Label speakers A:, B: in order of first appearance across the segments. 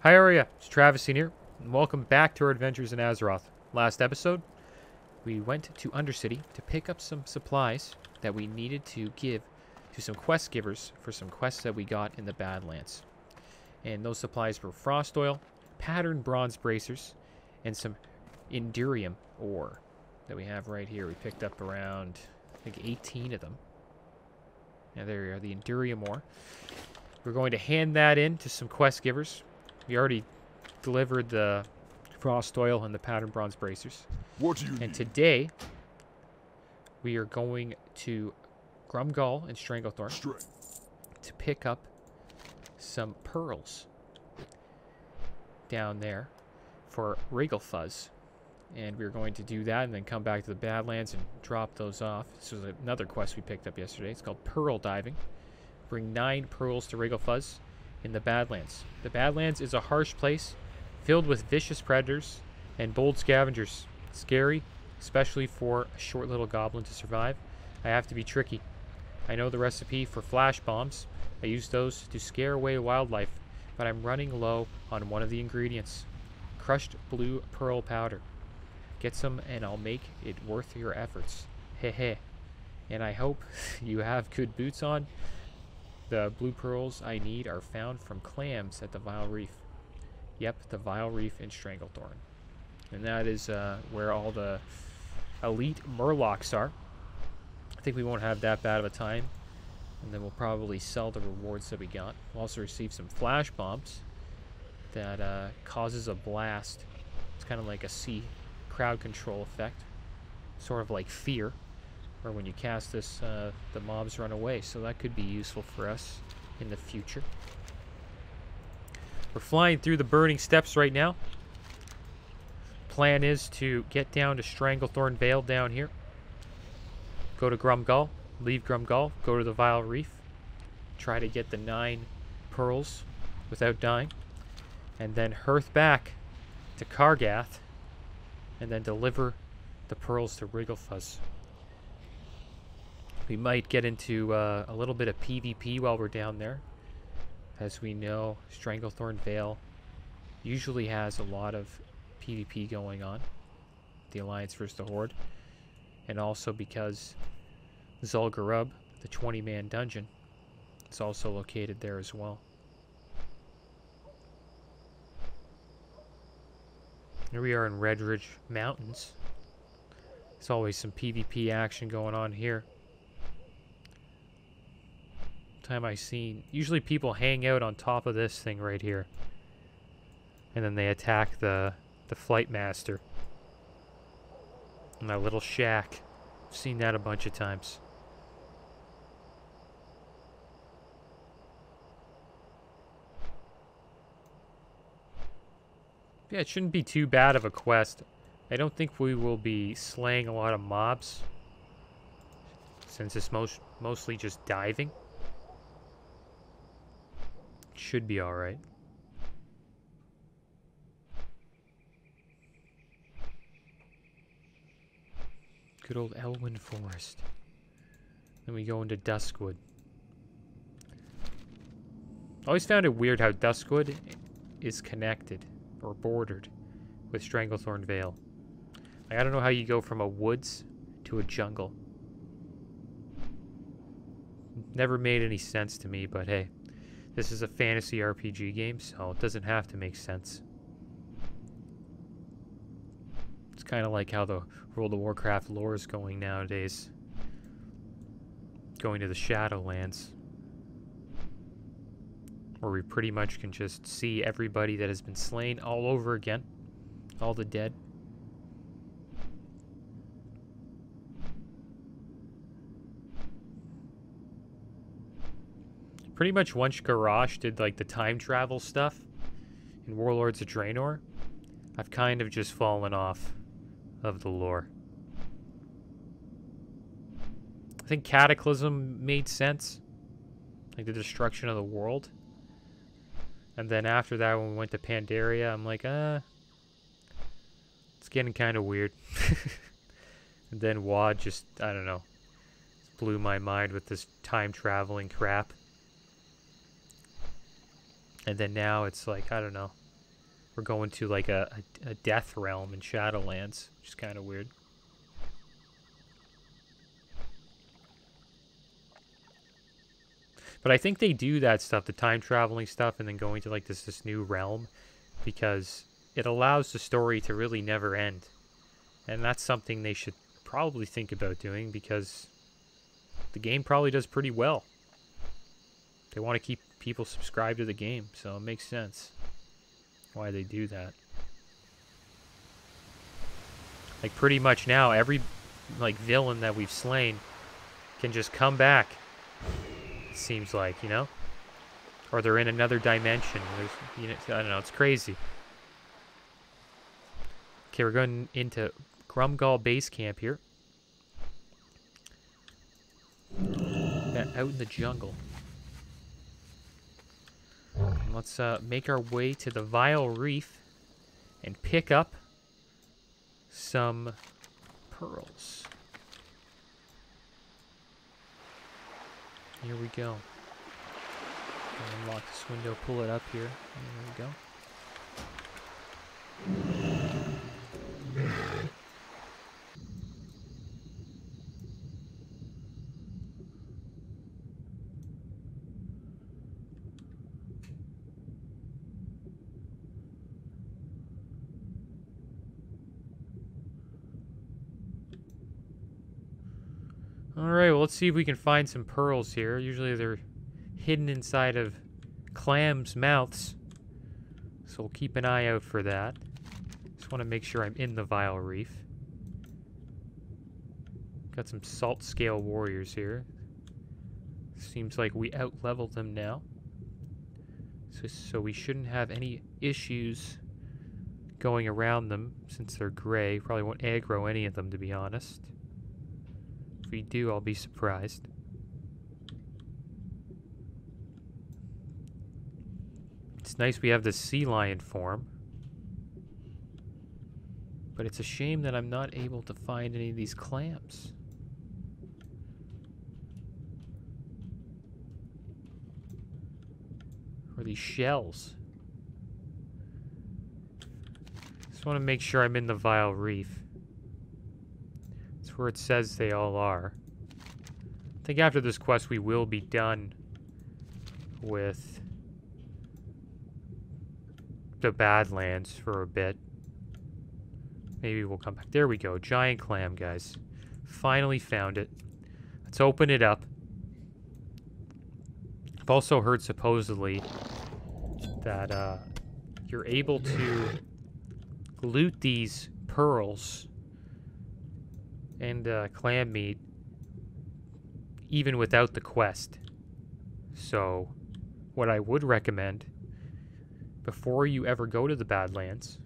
A: Hi, how are ya? It's Travis here, and welcome back to our adventures in Azeroth. Last episode, we went to Undercity to pick up some supplies that we needed to give to some quest givers for some quests that we got in the Badlands. And those supplies were frost oil, patterned bronze bracers, and some Endurium ore that we have right here. We picked up around, I think, 18 of them. Now there are the Endurium ore. We're going to hand that in to some quest givers. We already delivered the frost oil and the patterned bronze bracers.
B: What do you need?
A: Today, we are going to Grumgall and Stranglethorn to pick up some pearls down there for Regalfuzz. And we're going to do that and then come back to the Badlands and drop those off. This was another quest we picked up yesterday. It's called Pearl Diving. Bring 9 pearls to Regalfuzz in the Badlands. The Badlands is a harsh place filled with vicious predators and bold scavengers. Scary, especially for a short little goblin to survive. I have to be tricky. I know the recipe for flash bombs. I use those to scare away wildlife, but I'm running low on one of the ingredients. Crushed blue pearl powder. Get some and I'll make it worth your efforts. Heh. And I hope you have good boots on. The blue pearls I need are found from clams at the Vile Reef. Yep, the Vile Reef in Stranglethorn. And that is where all the elite murlocs are. I think we won't have that bad of a time. And then we'll probably sell the rewards that we got. We'll also receive some flash bombs that causes a blast. It's kind of like a sea crowd control effect. Sort of like fear. Or when you cast this, the mobs run away. So that could be useful for us in the future. We're flying through the burning steppes right now. Plan is to get down to Stranglethorn Vale down here. Go to Grumgall. Leave Grumgall. Go to the Vile Reef. Try to get the 9 pearls without dying. And then hearth back to Kargath. And then deliver the pearls to Regalfuzz. We might get into a little bit of PvP while we're down there. As we know, Stranglethorn Vale usually has a lot of PvP going on. The Alliance versus the Horde. And also because Zul'Gurub, the 20-man dungeon, is also located there as well. Here we are in Redridge Mountains. There's always some PvP action going on here. Time I seen, usually people hang out on top of this thing right here, and then they attack the flight master in that little shack. I've seen that a bunch of times. Yeah, it shouldn't be too bad of a quest. I don't think we will be slaying a lot of mobs, since it's mostly just diving. Should be alright. Good old Elwyn Forest. Then we go into Duskwood. Always found it weird how Duskwood is connected or bordered with Stranglethorn Vale. Like, I don't know how you go from a woods to a jungle. Never made any sense to me, but hey. This is a fantasy RPG game, so it doesn't have to make sense. It's kind of like how the World of Warcraft lore is going nowadays. Going to the Shadowlands. Where we pretty much can just see everybody that has been slain all over again. All the dead. Pretty much once Garrosh did like the time travel stuff in Warlords of Draenor, I've kind of just fallen off of the lore. I think Cataclysm made sense. Like the destruction of the world. And then after that, when we went to Pandaria, I'm like, it's getting kind of weird. And then WoD just, I don't know, blew my mind with this time traveling crap. And then now it's like, I don't know. we're going to like a death realm in Shadowlands, which is kind of weird. But I think they do that stuff, the time traveling stuff, and then going to like this new realm, because it allows the story to really never end. And that's something they should probably think about doing, because the game probably does pretty well. They want to keep people subscribed to the game, so it makes sense why they do that. Like pretty much now, every like villain that we've slain can just come back. It seems like, you know, or they're in another dimension. There's, you know, I don't know. It's crazy. Okay, we're going into Grumgall base camp here. Yeah, out in the jungle. And let's make our way to the Vile Reef and pick up some pearls. Here we go. Unlock this window, pull it up here. There we go. Alright, well, let's see if we can find some pearls here. Usually they're hidden inside of clams' mouths, so we'll keep an eye out for that. Just want to make sure I'm in the Vile Reef. Got some salt scale warriors here. Seems like we out-leveled them now. So we shouldn't have any issues going around them since they're gray. Probably won't aggro any of them, to be honest. If we do, I'll be surprised. It's nice we have this sea lion form. But it's a shame that I'm not able to find any of these clams. Or these shells. Just want to make sure I'm in the Vile Reef. That's where it says they all are. I think after this quest we will be done with the Badlands for a bit. Maybe we'll come back. There we go. Giant clam, guys. Finally found it. Let's open it up. I've also heard supposedly that you're able to loot these pearls and clam meat even without the quest. So what I would recommend, before you ever go to the Badlands,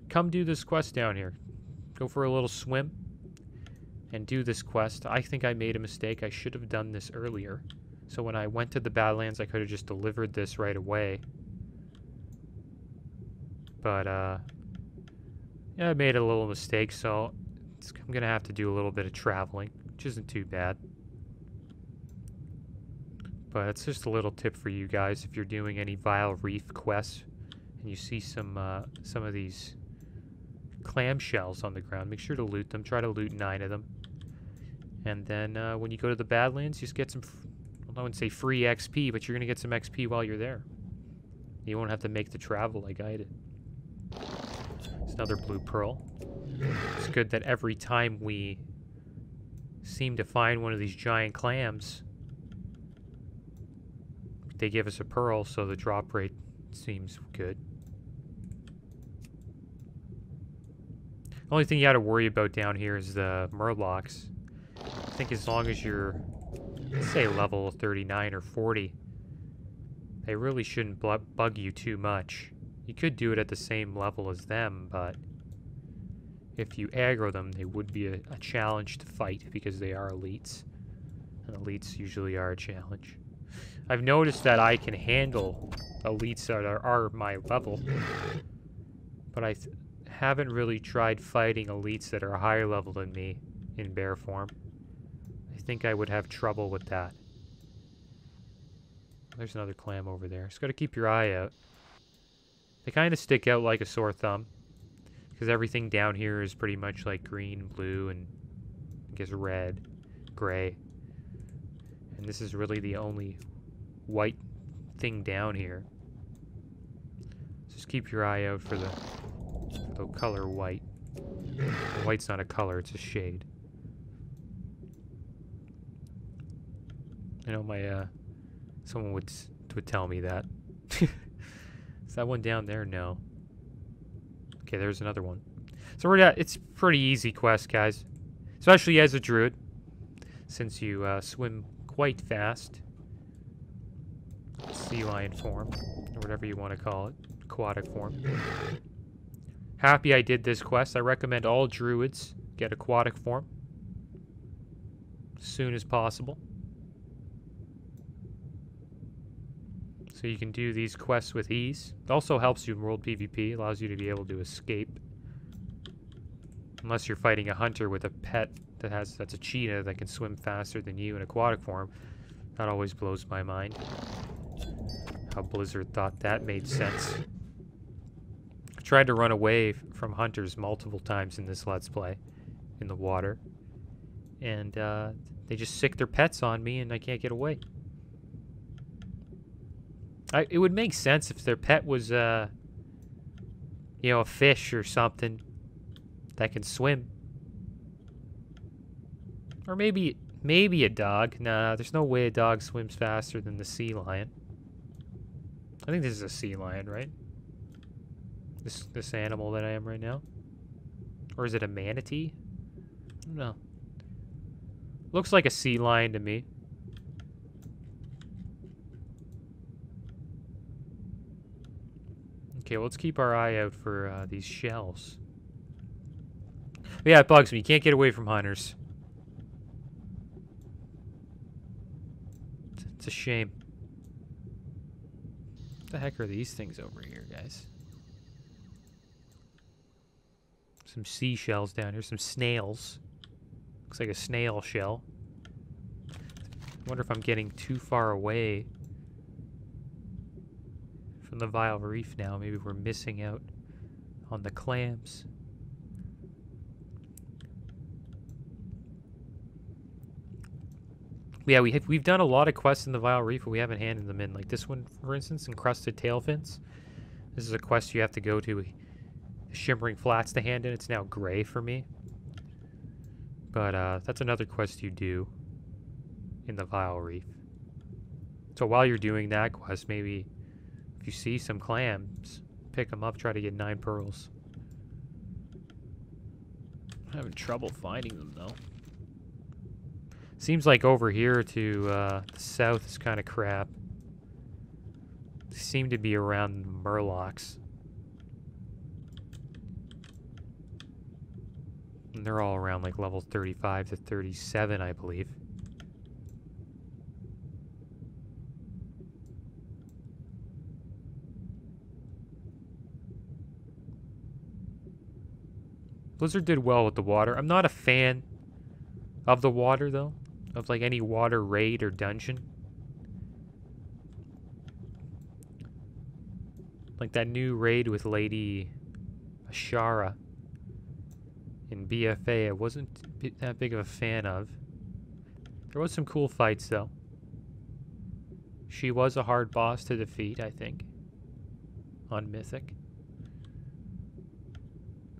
A: come do this quest down here. Go for a little swim and do this quest. I think I made a mistake. I should have done this earlier. So when I went to the Badlands, I could have just delivered this right away. But, yeah, I made a little mistake, so I'm going to have to do a little bit of traveling, which isn't too bad. But it's just a little tip for you guys if you're doing any Vile Reef quests and you see some of these clam shells on the ground, make sure to loot them. Try to loot 9 of them. And then when you go to the Badlands, just get some, I wouldn't say free XP, but you're going to get some XP while you're there. You won't have to make the travel like I did. It's another blue pearl. It's good that every time we seem to find one of these giant clams, they give us a pearl, so the drop rate seems good. The only thing you got to worry about down here is the murlocs. I think as long as you're, let's say, level 39 or 40, they really shouldn't bug you too much. You could do it at the same level as them, but if you aggro them, they would be a challenge to fight because they are elites. And elites usually are a challenge. I've noticed that I can handle elites that are my level, but I haven't really tried fighting elites that are higher level than me in bear form. I think I would have trouble with that. There's another clam over there. Just gotta keep your eye out. They kind of stick out like a sore thumb. Because everything down here is pretty much like green, blue, and I guess red, gray. And this is really the only white thing down here. Just keep your eye out for the color white. White's not a color, it's a shade. I know my, someone would tell me that. Is that one down there? No. Okay, there's another one. So it's pretty easy quest, guys. Especially as a druid. Since you swim quite fast. Sea lion form. Or whatever you want to call it. Aquatic form. Happy I did this quest. I recommend all druids get aquatic form. As soon as possible. So you can do these quests with ease. It also helps you in world PvP. Allows you to be able to escape. Unless you're fighting a hunter with a pet that's a cheetah that can swim faster than you in aquatic form. That always blows my mind. How Blizzard thought that made sense. I tried to run away from hunters multiple times in this Let's Play. In the water. And they just sick their pets on me and I can't get away. It would make sense if their pet was, you know, a fish or something that can swim. Or maybe a dog. Nah, there's no way a dog swims faster than the sea lion. I think this is a sea lion, right? This animal that I am right now. Or is it a manatee? I don't know. Looks like a sea lion to me. Okay, well, let's keep our eye out for these shells. But yeah, it bugs me. You can't get away from hunters. It's a shame. What the heck are these things over here, guys? Some seashells down here. Some snails. Looks like a snail shell. I wonder if I'm getting too far away from the Vile Reef now. Maybe we're missing out on the clams. Yeah, we've done a lot of quests in the Vile Reef, but we haven't handed them in. Like this one, for instance, Encrusted Tailfins. This is a quest you have to go to Shimmering Flats to hand in. It's now gray for me. But that's another quest you do in the Vile Reef. So while you're doing that quest, maybe if you see some clams, pick them up, try to get 9 pearls. I'm having trouble finding them, though. Seems like over here to the south is kind of crap. They seem to be around Murlocs. And they're all around like level 35 to 37, I believe. Blizzard did well with the water. I'm not a fan of the water, though. Of like any water raid or dungeon. Like that new raid with Lady Ashara in BFA, I wasn't that big of a fan of. There was some cool fights, though. She was a hard boss to defeat, I think. On Mythic.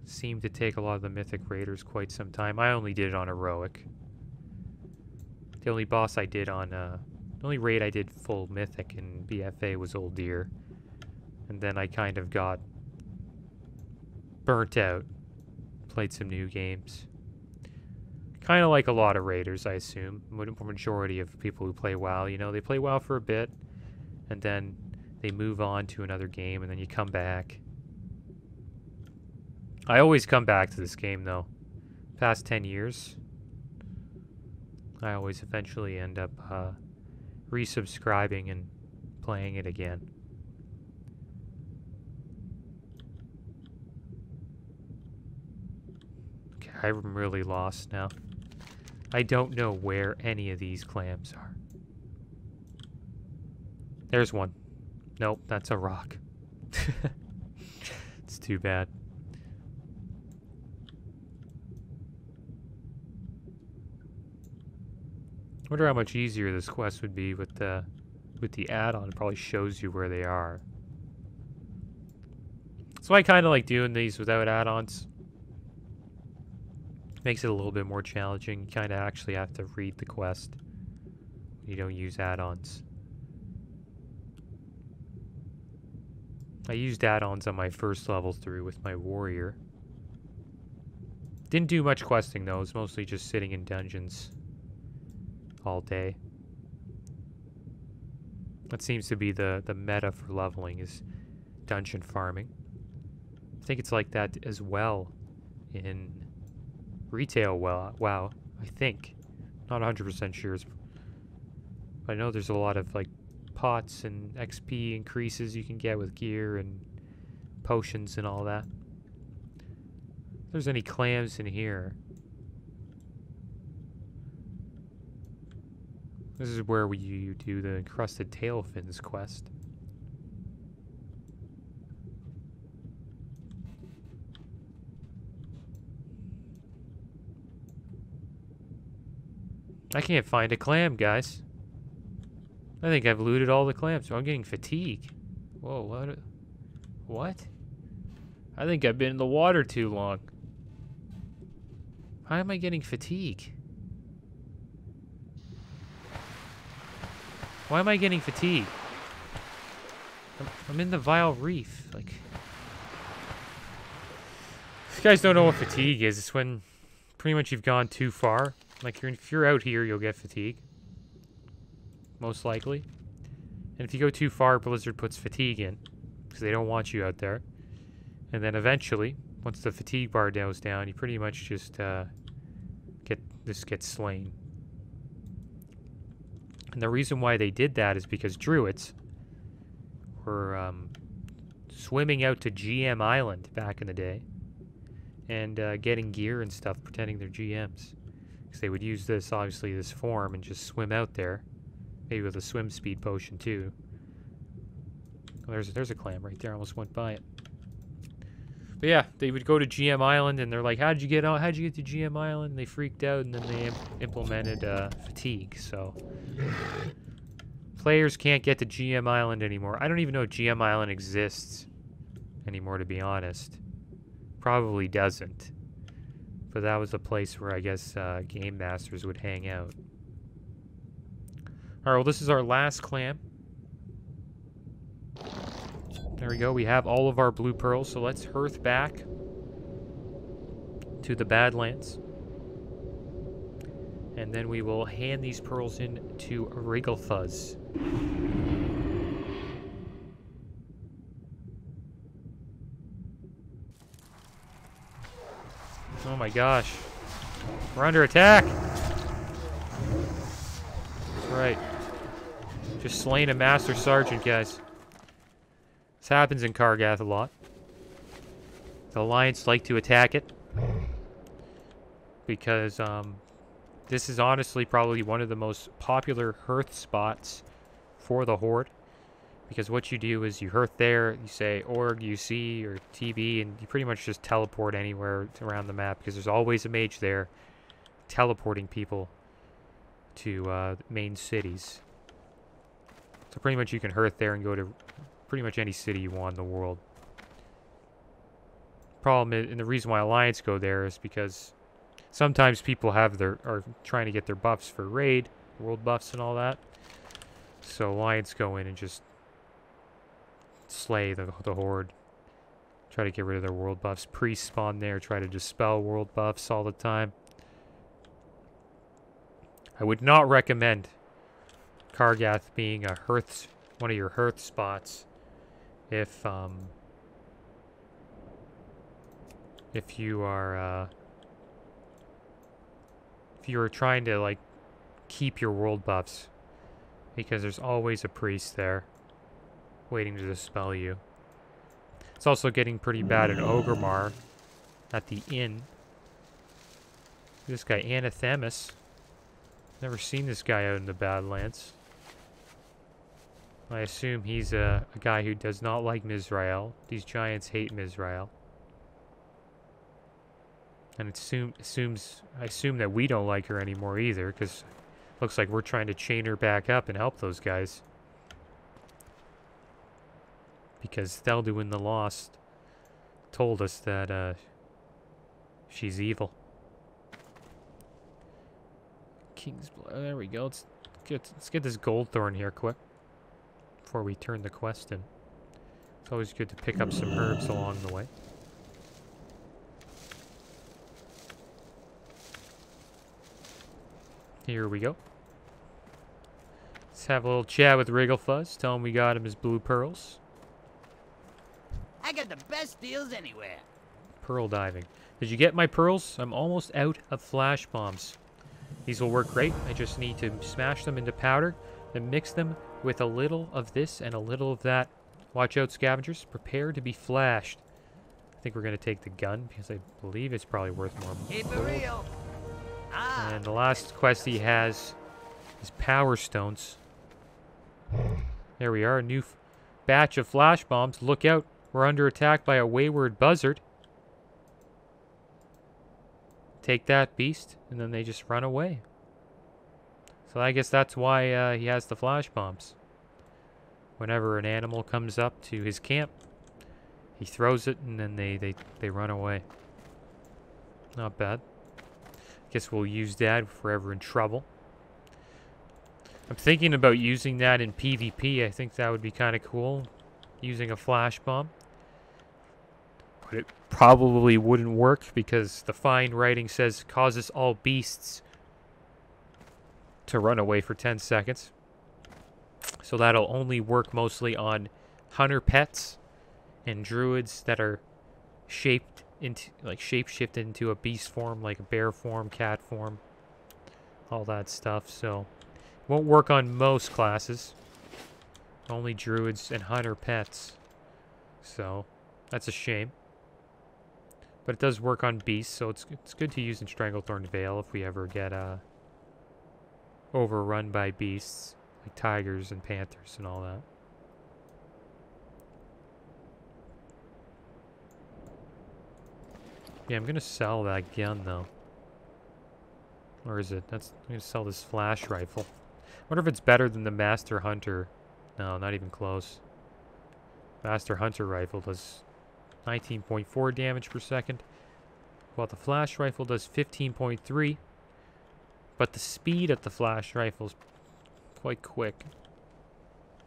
A: Seemed to take a lot of the Mythic Raiders quite some time. I only did it on Heroic. The only boss I did on, the only raid I did full Mythic in BFA was Old Deer. And then I kind of got burnt out. Played some new games. Kind of like a lot of raiders, I assume. Majority of people who play WoW, you know, they play WoW for a bit. And then they move on to another game, and then you come back. I always come back to this game, though. Past 10 years. I always eventually end up resubscribing and playing it again. Okay, I'm really lost now. I don't know where any of these clams are. There's one. Nope, that's a rock. too bad. Wonder how much easier this quest would be with the add-on. It probably shows you where they are. So I kind of like doing these without add-ons. Makes it a little bit more challenging. You kind of actually have to read the quest. You don't use add-ons. I used add-ons on my first level through with my warrior. Didn't do much questing though. It was mostly just sitting in dungeons all day. That seems to be the meta for leveling, is dungeon farming. I think it's like that as well in retail. WoW, I think. Not 100% sure. But I know there's a lot of like pots and XP increases you can get with gear and potions and all that. If there's any clams in here. This is where you do the encrusted tailfins quest. I can't find a clam, guys. I think I've looted all the clams, so I'm getting fatigue. Whoa, what? I think I've been in the water too long. How am I getting fatigue? Why am I getting fatigue? I'm in the Vile Reef. Like, if you guys don't know what fatigue is, it's when pretty much you've gone too far. Like, if you're out here, you'll get fatigue. Most likely. And if you go too far, Blizzard puts fatigue in. Because they don't want you out there. And then eventually, once the fatigue bar goes down, you pretty much just get slain. And the reason why they did that is because Druids were swimming out to GM Island back in the day. And getting gear and stuff, pretending they're GMs. Because they would use this, obviously, this form and just swim out there. Maybe with a swim speed potion, too. Oh, there's a clam right there. I almost went by it. But yeah, they would go to GM Island, and they're like, how'd you get to GM Island? And they freaked out, and then they implemented fatigue, so... Players can't get to GM Island anymore. I don't even know if GM Island exists anymore, to be honest. Probably doesn't. But that was a place where I guess game masters would hang out. Alright, well, this is our last clam. There we go. We have all of our blue pearls, so let's hearth back to the Badlands. And then we will hand these pearls in to Wrigglefuzz. Oh my gosh. We're under attack! That's right. Just slain a Master Sergeant, guys. This happens in Kargath a lot. The Alliance like to attack it. Because, this is honestly probably one of the most popular hearth spots for the Horde. Because what you do is you hearth there, you say Org, UC, or TB, and you pretty much just teleport anywhere around the map. Because there's always a mage there teleporting people to main cities. So pretty much you can hearth there and go to pretty much any city you want in the world. Problem is, and the reason why Alliance go there is because sometimes people are trying to get their buffs for raid, world buffs and all that. So Alliance go in and just slay the Horde. Try to get rid of their world buffs. Priests spawn there, try to dispel world buffs all the time. I would not recommend Kargath being a hearth, one of your hearth spots if you are if you are trying to like keep your world buffs, because there's always a priest there waiting to dispel you. It's also getting pretty bad in Ogremar at the inn. This guy Anathemus. Never seen this guy out in the Badlands. I assume he's a guy who does not like Mizrael. These giants hate Mizrael. And I assume that we don't like her anymore either, because looks like we're trying to chain her back up and help those guys. Because Theldu in the Lost told us that she's evil. King's Blood. There we go. Let's get this gold thorn here quick before we turn the quest in. It's always good to pick up some herbs along the way. Here we go. Let's have a little chat with Wrigglefuzz. Tell him we got him his blue pearls.
B: I got the best deals anywhere.
A: Pearl diving. Did you get my pearls? I'm almost out of flash bombs. These will work great. I just need to smash them into powder, then mix them with a little of this and a little of that. Watch out, scavengers. Prepare to be flashed. I think we're going to take the gun because I believe it's probably worth more.
B: Keep it real.
A: And the last quest he has is Power Stones. There we are, a new batch of flash bombs. Look out, we're under attack by a wayward buzzard. Take that, beast, and then they just run away. So I guess that's why he has the flash bombs. Whenever an animal comes up to his camp, he throws it and then they run away. Not bad. Guess we'll use that if we're ever in trouble. I'm thinking about using that in PvP. I think that would be kind of cool. Using a flash bomb. But it probably wouldn't work because the fine writing says causes all beasts to run away for 10 seconds. So that'll only work mostly on hunter pets and druids that are shaped into, like, shapeshifted into a beast form, like a bear form, cat form, all that stuff. So it won't work on most classes, only druids and hunter pets. So that's a shame, but it does work on beasts, so it's good to use in Stranglethorn Vale if we ever get overrun by beasts like tigers and panthers and all that. Yeah, I'm gonna sell that gun though. Or is it? I'm gonna sell this flash rifle. I wonder if it's better than the Master Hunter. No, not even close. Master Hunter rifle does 19.4 damage per second, while the flash rifle does 15.3. But the speed at the flash rifle is quite quick.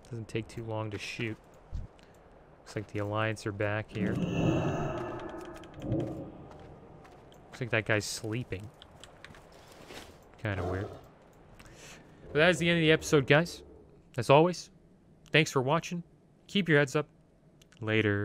A: Doesn't take too long to shoot. Looks like the Alliance are back here. Looks like that guy's sleeping. Kind of weird. But that is the end of the episode, guys. As always, thanks for watching. Keep your heads up. Later.